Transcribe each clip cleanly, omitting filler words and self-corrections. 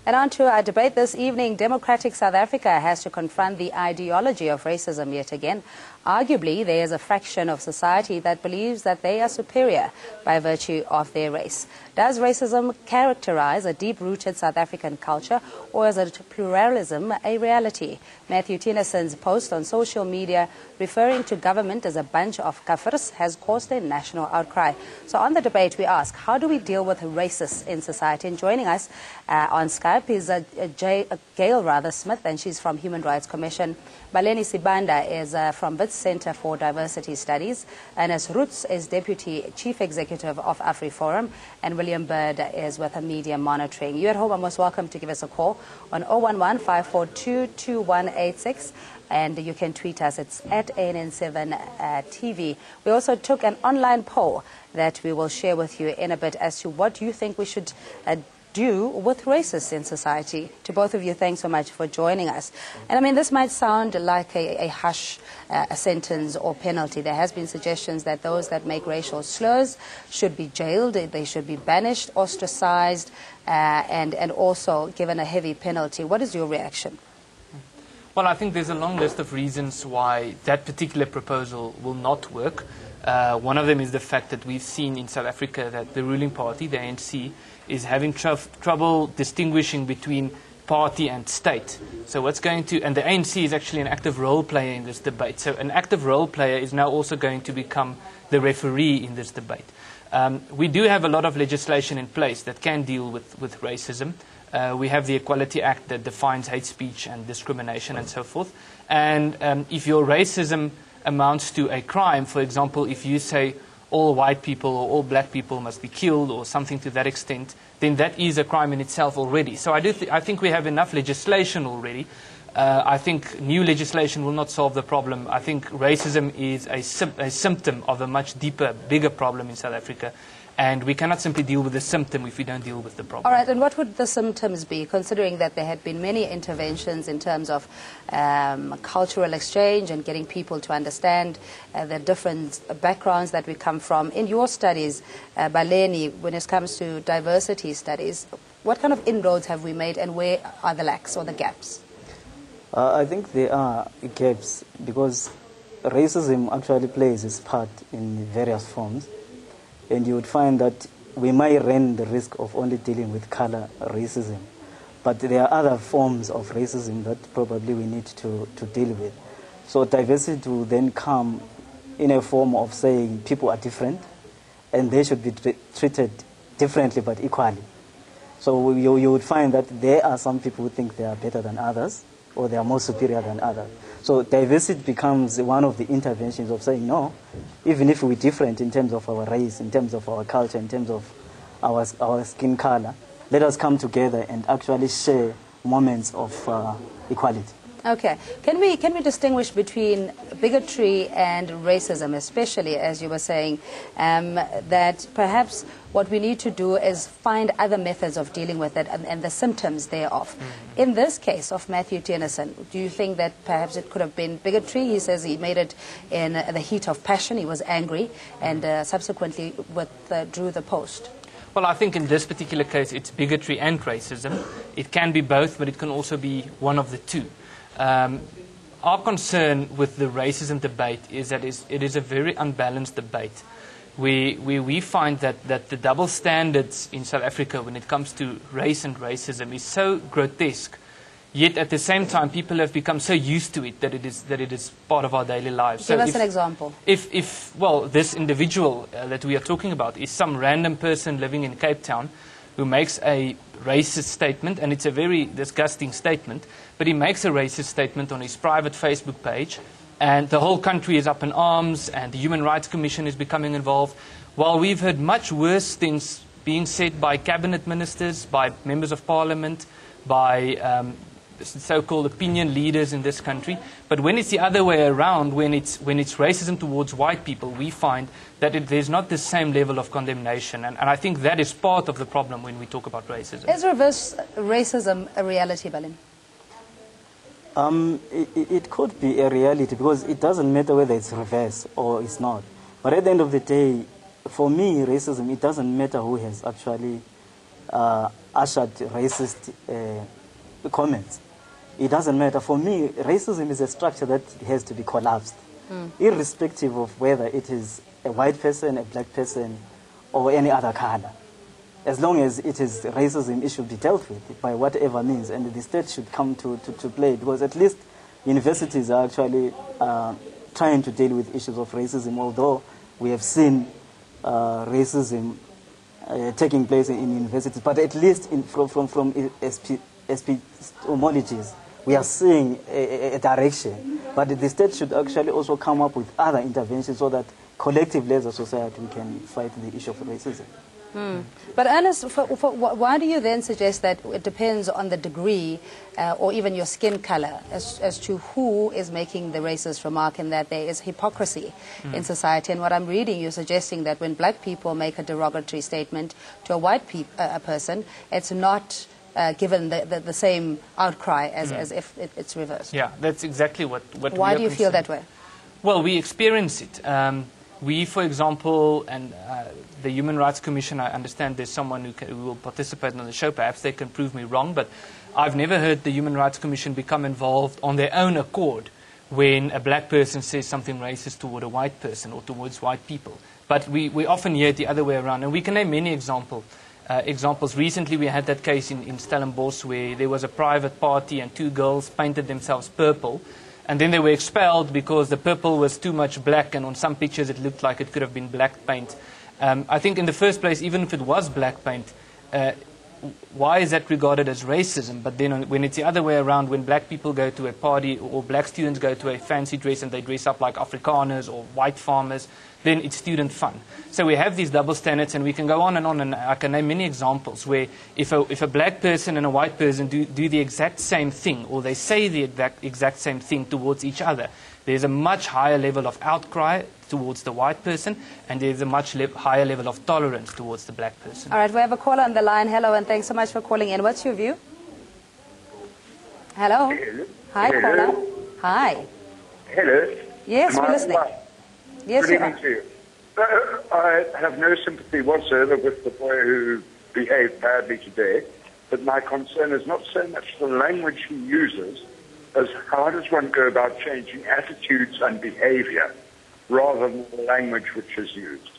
And on to our debate this evening, Democratic South Africa has to confront the ideology of racism yet again. Arguably, there is a fraction of society that believes that they are superior by virtue of their race. Does racism characterize a deep-rooted South African culture, or is it pluralism a reality? Matthew Tennyson's post on social media referring to government as a bunch of kafirs has caused a national outcry. So on the debate, we ask, how do we deal with racists in society? And joining us on Skype is Gail Smith, and she's from Human Rights Commission. Baleni Sibanda is from Wits Center for Diversity Studies, and as Roets is Deputy Chief Executive of AfriForum, and William Bird is with Media Monitoring. You at home are most welcome to give us a call on 011-542-2186, and you can tweet us. It's at ANN7 TV. We also took an online poll that we will share with you in a bit as to what you think we should do with racists in society. To both of you, thanks so much for joining us. And I mean, this might sound like a harsh sentence or penalty. There has been suggestions that those that make racial slurs should be jailed, they should be banished, ostracized, and also given a heavy penalty. What is your reaction? Well, I think there's a long list of reasons why that particular proposal will not work. One of them is the fact that we've seen in South Africa that the ruling party, the ANC, is having trouble distinguishing between party and state. So what's going to, and the ANC is actually an active role player in this debate. So an active role player is now also going to become the referee in this debate. We do have a lot of legislation in place that can deal with racism. We have the Equality Act that defines hate speech and discrimination and so forth. And if your racism amounts to a crime, for example, if you say all white people or all black people must be killed or something to that extent, then that is a crime in itself already. So I think we have enough legislation already. I think new legislation will not solve the problem. I think racism is a symptom of a much deeper, bigger problem in South Africa. And we cannot simply deal with the symptom if we don't deal with the problem. All right, and what would the symptoms be, considering that there had been many interventions in terms of cultural exchange and getting people to understand the different backgrounds that we come from? In your studies, Baleni, when it comes to diversity studies, what kind of inroads have we made, and where are the lacks or the gaps? I think there are gaps because racism actually plays its part in various forms. And you would find that we might run the risk of only dealing with color racism. But there are other forms of racism that probably we need to deal with. So diversity will then come in a form of saying people are different and they should be treated differently but equally. So you would find that there are some people who think they are better than others or they are more superior than others. So diversity becomes one of the interventions of saying, no, even if we're different in terms of our race, in terms of our culture, in terms of our skin color, let us come together and actually share moments of equality. Okay. Can we distinguish between bigotry and racism, especially, as you were saying, that perhaps what we need to do is find other methods of dealing with it and the symptoms thereof. Mm-hmm. In this case of Matthew Tennyson, do you think that perhaps it could have been bigotry? He says he made it in the heat of passion. He was angry and subsequently withdrew the post. Well, I think in this particular case, it's bigotry and racism. It can be both, but it can also be one of the two. Our concern with the racism debate is that it is a very unbalanced debate. We find that the double standards in South Africa when it comes to race and racism is so grotesque, yet at the same time people have become so used to it that it is part of our daily lives. Give us an example. Well, this individual that we are talking about is some random person living in Cape Town who makes a racist statement, and it's a very disgusting statement, but he makes a racist statement on his private Facebook page, and the whole country is up in arms, and the Human Rights Commission is becoming involved, while we've heard much worse things being said by cabinet ministers, by members of parliament, by so-called opinion leaders in this country. But when it's the other way around, when it's racism towards white people, we find that there's not the same level of condemnation. And I think that is part of the problem when we talk about racism. Is reverse racism a reality, Balin? It could be a reality because it doesn't matter whether it's reverse or it's not. But at the end of the day, for me, racism, it doesn't matter who has actually ushered racist comments. It doesn't matter. For me, racism is a structure that has to be collapsed, irrespective of whether it is a white person, a black person, or any other color. As long as it is racism, it should be dealt with by whatever means, and the state should come to play, because at least universities are actually trying to deal with issues of racism, although we have seen racism taking place in universities, but at least from epistemologies, we are seeing a direction. But the state should actually also come up with other interventions so that collectively as a society we can fight the issue of racism. But Ernst, why do you then suggest that it depends on the degree or even your skin color as to who is making the racist remark, and that there is hypocrisy in society? And what I'm reading, you're suggesting that when black people make a derogatory statement to a white person, it's not given the same outcry as if it's reversed. Yeah, that's exactly what Why do you feel that way? Well, we experience it. We, for example, and the Human Rights Commission, I understand there's someone who will participate on the show. Perhaps they can prove me wrong, but I've never heard the Human Rights Commission become involved on their own accord when a black person says something racist toward a white person or towards white people. But we often hear it the other way around, and we can name many examples. Recently, we had that case in Stellenbosch where there was a private party and two girls painted themselves purple. And then they were expelled because the purple was too much black, and on some pictures it looked like it could have been black paint. I think in the first place, even if it was black paint, why is that regarded as racism? But then when it's the other way around, when black people go to a party or black students go to a fancy dress and they dress up like Afrikaners or white farmers, then it's student fun. So we have these double standards, and we can go on, and I can name many examples where if a black person and a white person do the exact same thing, or they say the exact same thing towards each other, there's a much higher level of outcry towards the white person, and there's a much higher level of tolerance towards the black person. All right, we have a caller on the line. Hello, and thanks so much for calling in. What's your view? Hello? Hello. Hi, Hello. caller. Hi. Hello. Yes, we're listening. Yes, Good you evening are. to you. I have no sympathy whatsoever with the boy who behaved badly today, but my concern is not so much the language he uses as how does one go about changing attitudes and behavior rather than the language which is used.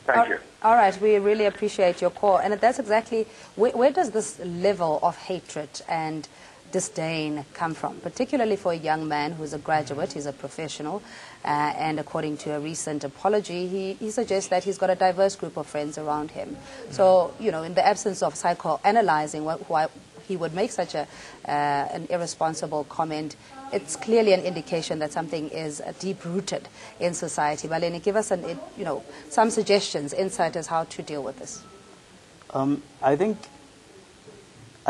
Thank you. All right, we really appreciate your call. And that's exactly, where does this level of hatred and disdain come from, particularly for a young man who's a graduate, he's a professional, and according to a recent apology, he suggests that he's got a diverse group of friends around him. So, you know, in the absence of psychoanalyzing why he would make such an irresponsible comment, it's clearly an indication that something is deep-rooted in society. Baleni, give us some suggestions, insight as how to deal with this. I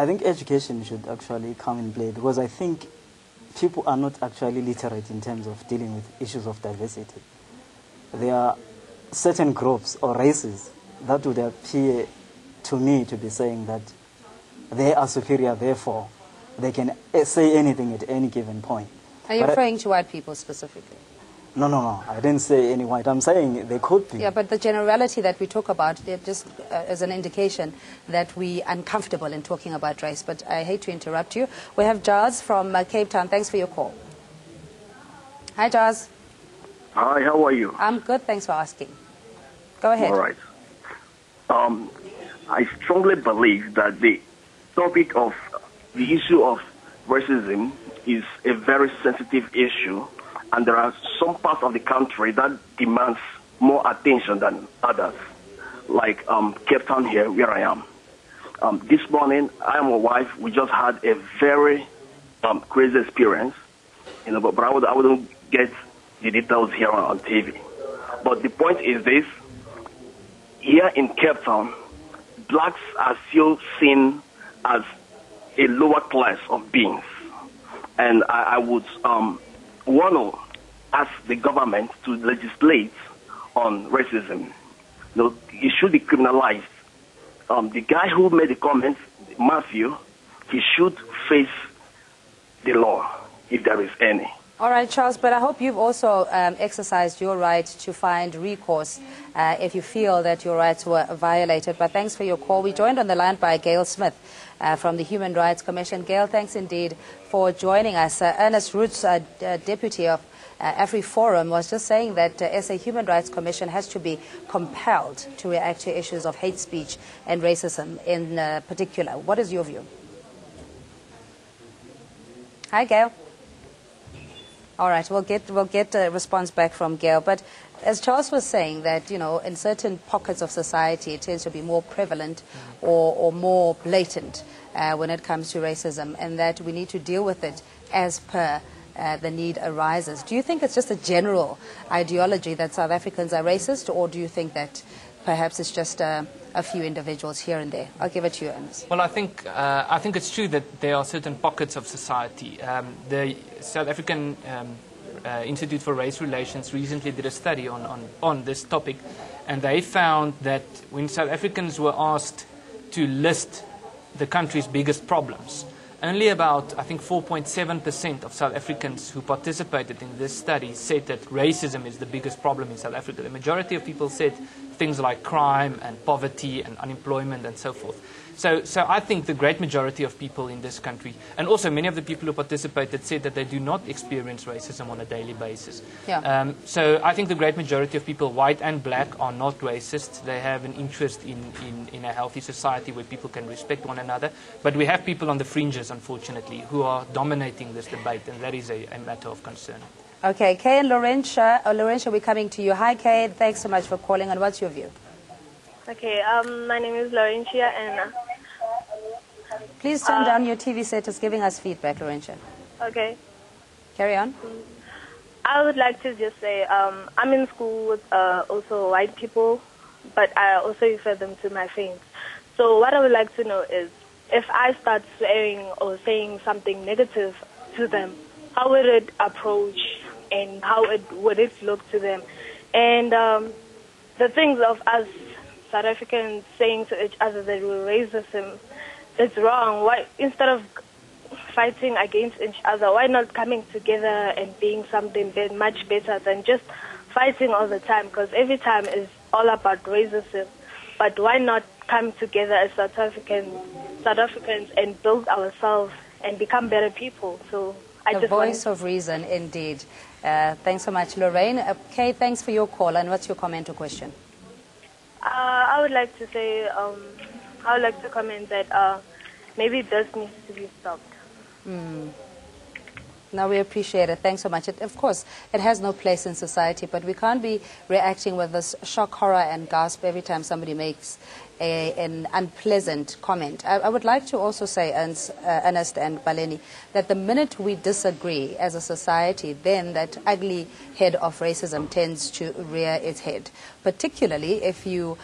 think education should actually come in play, because I think people are not actually literate in terms of dealing with issues of diversity. There are certain groups or races that would appear to me to be saying that they are superior, therefore they can say anything at any given point. Are you referring to white people specifically? No, I didn't say any white. I'm saying they could be. Yeah, but the generality that we talk about, it just as an indication that we are uncomfortable in talking about race. But I hate to interrupt you. We have Jaz from Cape Town. Thanks for your call. Hi, Jaz. Hi, how are you? I'm good. Thanks for asking. Go ahead. All right. I strongly believe that the topic of the issue of racism is a very sensitive issue, and there are some parts of the country that demands more attention than others, like Cape Town here, where I am. This morning, I and my wife, we just had a very crazy experience, but I wouldn't get the details here on TV. But the point is this: here in Cape Town, blacks are still seen as a lower class of beings, and I would want to ask the government to legislate on racism. It should be criminalized. The guy who made the comments, Matthew, he should face the law if there is any. All right, Charles, but I hope you've also exercised your right to find recourse if you feel that your rights were violated. But thanks for your call. We joined on the line by Gail Smith from the Human Rights Commission. Gail, thanks indeed for joining us. Ernst, Roets, deputy of AfriForum, was just saying that SA Human Rights Commission has to be compelled to react to issues of hate speech and racism in particular. What is your view? Hi, Gail. All right, we'll get a response back from Gail. But as Charles was saying, that in certain pockets of society, it tends to be more prevalent or more blatant when it comes to racism, and that we need to deal with it as per the need arises. Do you think it's just a general ideology that South Africans are racist, or do you think that perhaps it's just a few individuals here and there? I'll give it to you, Ernst. Well, I think it's true that there are certain pockets of society. The South African Institute for Race Relations recently did a study on this topic, and they found that when South Africans were asked to list the country's biggest problems, only about, I think, 4.7% of South Africans who participated in this study said that racism is the biggest problem in South Africa. The majority of people said things like crime and poverty and unemployment and so forth. So I think the great majority of people in this country, and also many of the people who participated, said that they do not experience racism on a daily basis. Yeah. So I think the great majority of people, white and black, are not racist. They have an interest in a healthy society where people can respect one another. But we have people on the fringes, unfortunately, who are dominating this debate, and that is a matter of concern. Okay, Kay and Laurentia. Laurentia, we're coming to you. Hi, Kay. Thanks so much for calling. And what's your view? Okay, my name is Laurentia, and please turn down your TV set. It's giving us feedback, Laurentia. okay. Carry on. I would like to just say I'm in school with also white people, but I also refer them to my friends. So what I would like to know is, if I start swearing or saying something negative to them, how would it approach and how would it look to them? And the things of us South Africans saying to each other that we're racism, it's wrong. Why, instead of fighting against each other, why not coming together and being something much better than just fighting all the time? Because every time is all about racism. But why not come together as South Africans and build ourselves and become better people? So the voice of reason, indeed. Thanks so much, Lorraine. Kay, thanks for your call. And what's your comment or question? I would like to say, I would like to comment that maybe this needs to be stopped. No, we appreciate it. Thanks so much. Of course, it has no place in society, but we can't be reacting with this shock, horror, and gasp every time somebody makes an unpleasant comment. I would like to also say, Ernst and Baleni, that the minute we disagree as a society, then that ugly head of racism tends to rear its head, particularly if you,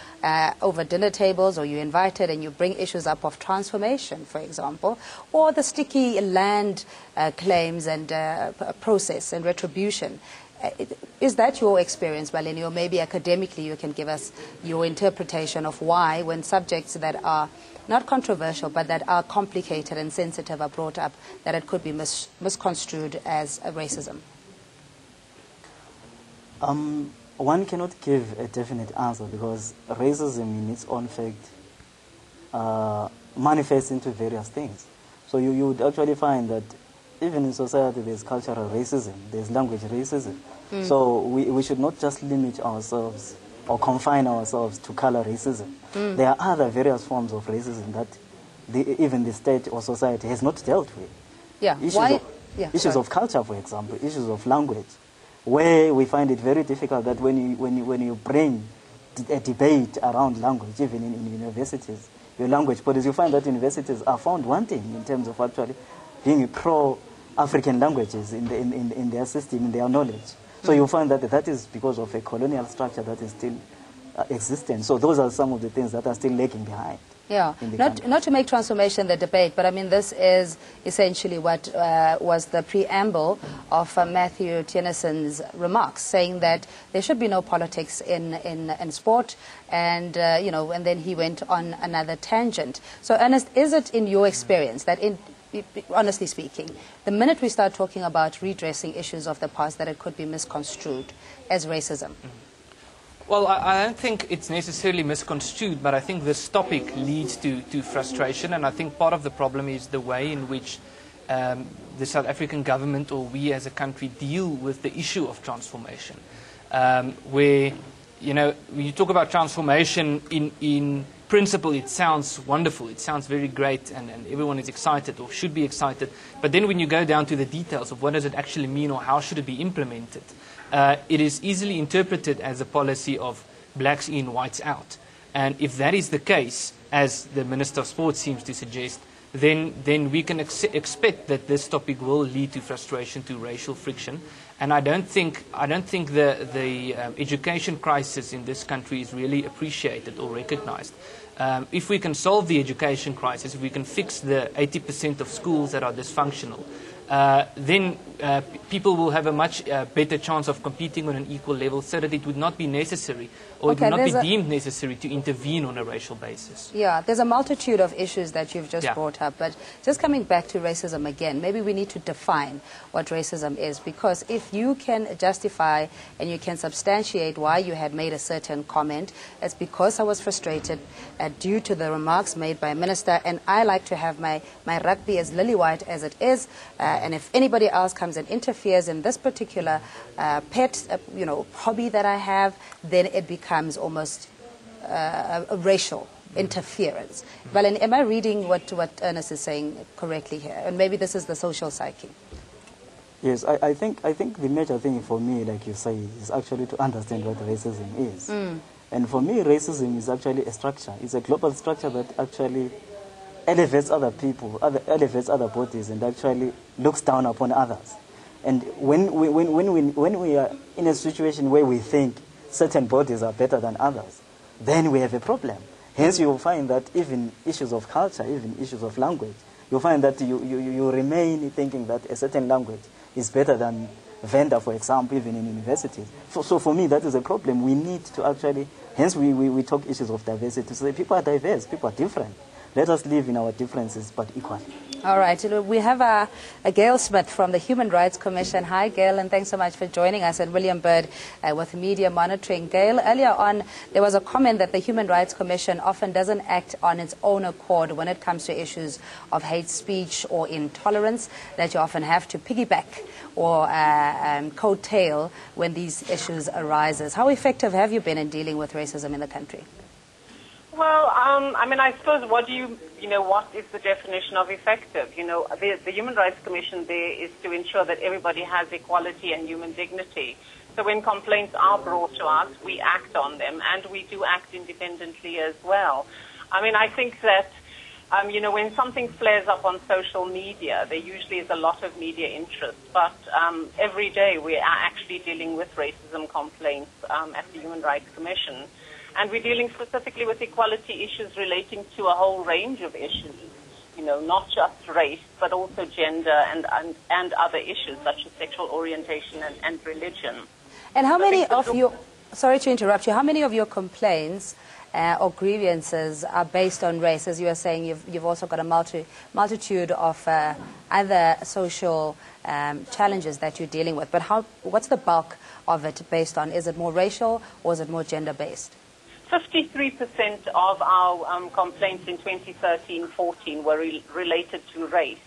over dinner tables, or you're invited and you bring issues up of transformation, for example, or the sticky land claims and process and retribution. Is that your experience, Baleni, or maybe academically you can give us your interpretation of why, when subjects that are not controversial but that are complicated and sensitive are brought up, that it could be misconstrued as a racism? One cannot give a definite answer because racism in its own fact manifests into various things. So you would actually find that even in society there's cultural racism, there's language racism. So we should not just limit ourselves or confine ourselves to color racism. There are other various forms of racism that even the state or society has not dealt with. Yeah. Issues of culture, for example, issues of language, where we find it very difficult that when you bring a debate around language, even in universities, your language policy, you find that universities are found wanting in terms of actually being pro-African languages in their system, in their knowledge. So you find that that is because of a colonial structure that is still existent. So those are some of the things that are still lagging behind. Yeah, not to make transformation the debate, but I mean this is essentially what was the preamble of Matthew Tennyson's remarks, saying that there should be no politics in sport, and and then he went on another tangent. So Ernst, is it in your experience that honestly speaking, the minute we start talking about redressing issues of the past, that it could be misconstrued as racism? Well, I don't think it's necessarily misconstrued, but I think this topic leads to frustration, and I think part of the problem is the way in which the South African government or we as a country deal with the issue of transformation. Where, you know, when you talk about transformation in principle, it sounds wonderful, it sounds very great, and everyone is excited or should be excited. But then when you go down to the details of what does it actually mean or how should it be implemented, it is easily interpreted as a policy of blacks in, whites out. And if that is the case, as the Minister of Sport seems to suggest, then we can expect that this topic will lead to frustration, to racial friction. And I don't think the education crisis in this country is really appreciated or recognized. If we can solve the education crisis, if we can fix the 80% of schools that are dysfunctional, then people will have a much better chance of competing on an equal level, so that it would not be necessary or it would not be deemed necessary to intervene on a racial basis. Yeah, there's a multitude of issues that you've just brought up, but just coming back to racism again, maybe we need to define what racism is, because if you can justify and you can substantiate why you had made a certain comment, it's because I was frustrated due to the remarks made by a minister, and I like to have my rugby as lily white as it is, and if anybody else comes and interferes in this particular pet hobby that I have, then it becomes almost a racial interference. Well, and am I reading what Ernst is saying correctly here? And maybe this is the social psyche. Yes, I think the major thing for me, like you say, is actually to understand what racism is. And for me, racism is actually a structure. It's a global structure that actually elevates other people, elevates other bodies, and actually looks down upon others. And when we are in a situation where we think certain bodies are better than others, then we have a problem. Hence, you will find that even issues of culture, even issues of language, you'll find that you remain thinking that a certain language is better than Venda, for example, even in universities. So for me, that is a problem. We need to actually, hence we talk issues of diversity. So people are diverse, people are different. Let us live in our differences, but equally. All right. We have a Gail Smith from the Human Rights Commission. Hi, Gail, and thanks so much for joining us. And William Bird with Media Monitoring. Gail, earlier on, there was a comment that the Human Rights Commission often doesn't act on its own accord when it comes to issues of hate speech or intolerance, that you often have to piggyback or coattail when these issues arises. How effective have you been in dealing with racism in the country? Well, I suppose what is the definition of effective? The Human Rights Commission there is to ensure that everybody has equality and human dignity. So when complaints are brought to us, we act on them, and we do act independently as well. I think that, when something flares up on social media, there usually is a lot of media interest. But every day we are actually dealing with racism complaints at the Human Rights Commission. And we're dealing specifically with equality issues relating to a whole range of issues, not just race, but also gender and other issues such as sexual orientation and religion. And how many of your, sorry to interrupt you, how many of your complaints or grievances are based on race? As you were saying, you've also got a multitude of other social challenges that you're dealing with. But what's the bulk of it based on? Is it more racial or is it more gender-based? 53% of our complaints in 2013-14 were related to race.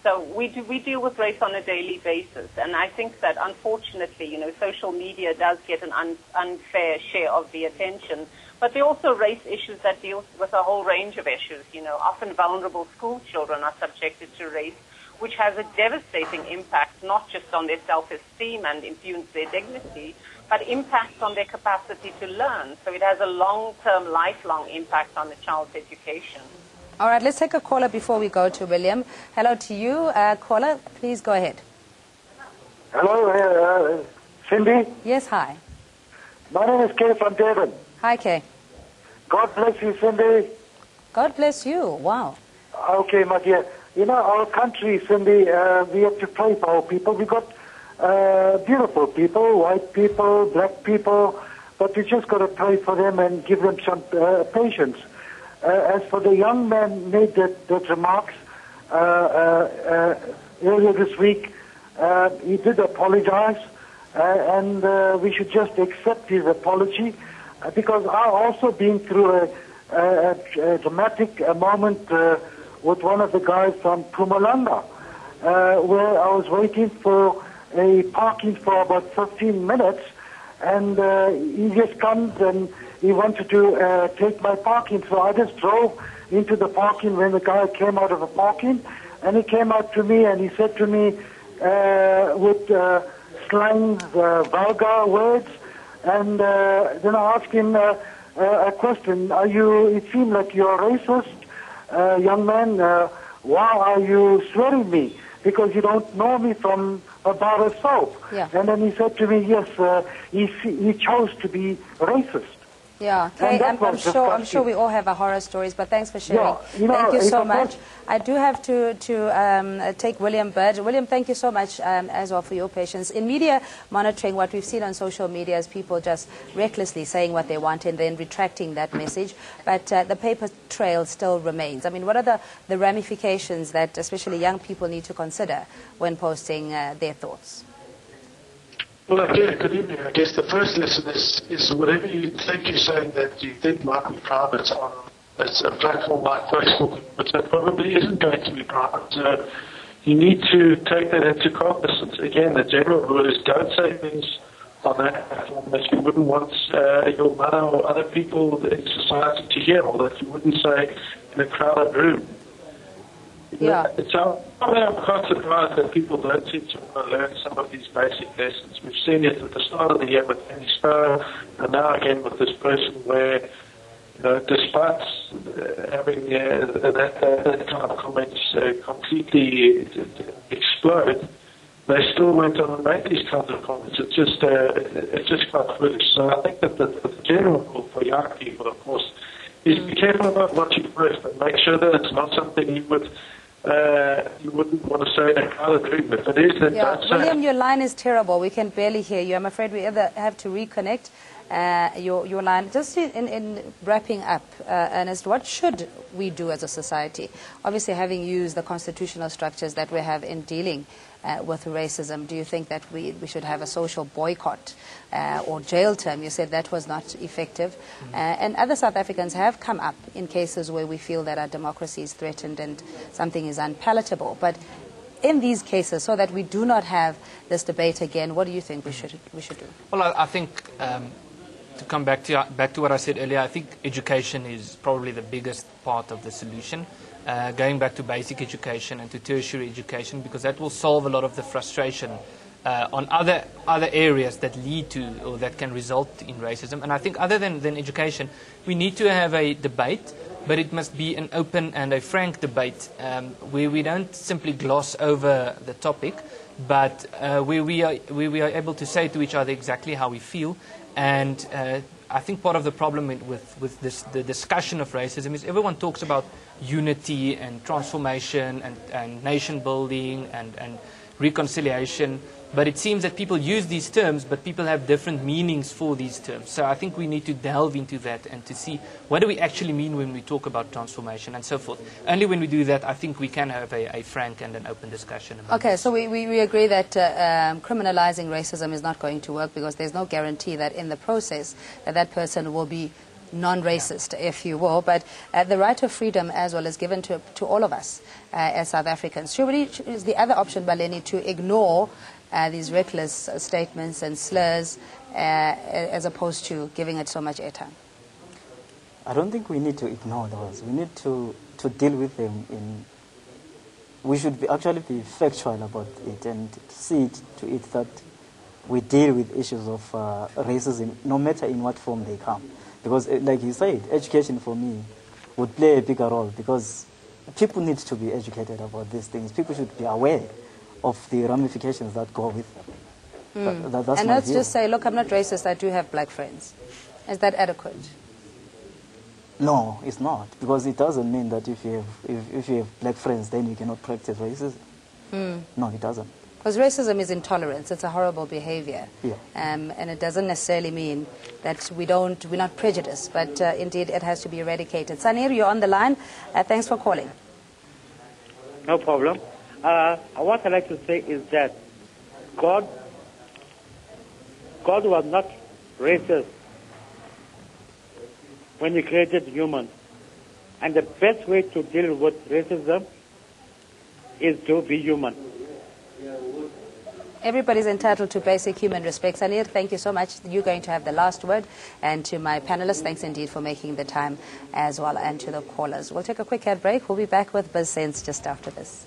So we deal with race on a daily basis, and I think that unfortunately, social media does get an unfair share of the attention. But there are also race issues that deal with a whole range of issues. Often vulnerable school children are subjected to race, which has a devastating impact not just on their self-esteem and impugns their dignity, but impacts on their capacity to learn. So it has a long-term, lifelong impact on the child's education. All right, let's take a caller before we go to William. Hello to you. Caller, please go ahead. Hello, Cindy? Yes, hi. My name is Kay from Durban. Hi, Kay. God bless you, Cindy. God bless you. Wow. Okay, my dear. Our country, Cindy, we have to pray for our people. We got beautiful people, white people, black people, but we just got to pray for them and give them some patience. As for the young man made that remarks, earlier this week. He did apologize, and we should just accept his apology, because I've also been through a dramatic moment with one of the guys from Pumalanga, where I was waiting for a parking for about 15 minutes, and he just comes and he wanted to take my parking. So I just drove into the parking when the guy came out of the parking, and he came out to me and he said to me with slang, vulgar words, and then I asked him a question. It seemed like you're a racist, young man. Why are you swearing me? Because you don't know me from a bar of soap. Yeah. And then he said to me, yes, he chose to be racist. Yeah, okay. I'm sure we all have our horror stories, but thanks for sharing. Yeah, thank you so much. I do have to take William Bird. William, thank you so much as well for your patience. In media monitoring, what we've seen on social media is people just recklessly saying what they want and then retracting that message. But the paper trail still remains. I mean, what are the ramifications that especially young people need to consider when posting their thoughts? Well, again, good evening. I guess the first lesson is whatever you think you're saying that you think might be private on a platform like Facebook, but that probably isn't going to be private. You need to take that into cognizance. Again, the general rule is don't say things on that platform that you wouldn't want your mother or other people in society to hear, or that you wouldn't say in a crowded room. Yeah. So I'm quite surprised that people don't seem to learn some of these basic lessons. We've seen it at the start of the year with Annie Sparrow, and now again with this person where, despite having that kind of comments completely explode, they still went on and made these kinds of comments. It's just quite foolish. So I think that the general rule for young people, of course, is be careful about what you post and make sure that it's not something you wouldn't want to say in a crowded room. If it is, then don't say it. William, your line is terrible. We can barely hear you. I'm afraid we either have to reconnect your line. Just in wrapping up, Ernst, what should we do as a society? Obviously, having used the constitutional structures that we have in dealing with racism, do you think that we should have a social boycott or jail term? You said that was not effective. And other South Africans have come up in cases where we feel that our democracy is threatened and something is unpalatable. But in these cases, so that we do not have this debate again, what do you think we should do? Well, I think to come back to what I said earlier, I think education is probably the biggest part of the solution. Going back to basic education and to tertiary education, because that will solve a lot of the frustration on other areas that lead to or that can result in racism. And I think other than education, we need to have a debate, but it must be an open and a frank debate where we don't simply gloss over the topic, but where we are able to say to each other exactly how we feel. And I think part of the problem with the discussion of racism is everyone talks about unity and transformation and nation building and reconciliation, but it seems that people use these terms, but people have different meanings for these terms. So I think we need to delve into that and to see what do we actually mean when we talk about transformation and so forth. Only when we do that, I think we can have a frank and an open discussion about Okay, this. so we agree that criminalizing racism is not going to work because there's no guarantee that in the process that person will be non-racist, if you will, but the right of freedom as well is given to all of us as South Africans. Should we choose the other option, Baleni, to ignore these reckless statements and slurs as opposed to giving it so much airtime? I don't think we need to ignore those. We need to deal with them we should actually be factual about it and see to it that we deal with issues of racism no matter in what form they come. Because, like you said, education for me would play a bigger role because people need to be educated about these things. People should be aware of the ramifications that go with them. That's and my let's view. just say, look, I'm not racist, I do have black friends. Is that adequate? No, it's not, because it doesn't mean that if you have black friends, then you cannot practice racism. No, it doesn't. Because racism is intolerance. It's a horrible behavior. Yeah. And it doesn't necessarily mean that we're not prejudiced, but indeed it has to be eradicated. Sanir, you're on the line. Thanks for calling. No problem. What I'd like to say is that God was not racist when he created human. And the best way to deal with racism is to be human. Everybody's entitled to basic human respect. Sanir, thank you so much. You're going to have the last word. And to my panelists, thanks indeed for making the time as well, and to the callers. We'll take a quick ad break. We'll be back with BizSense just after this.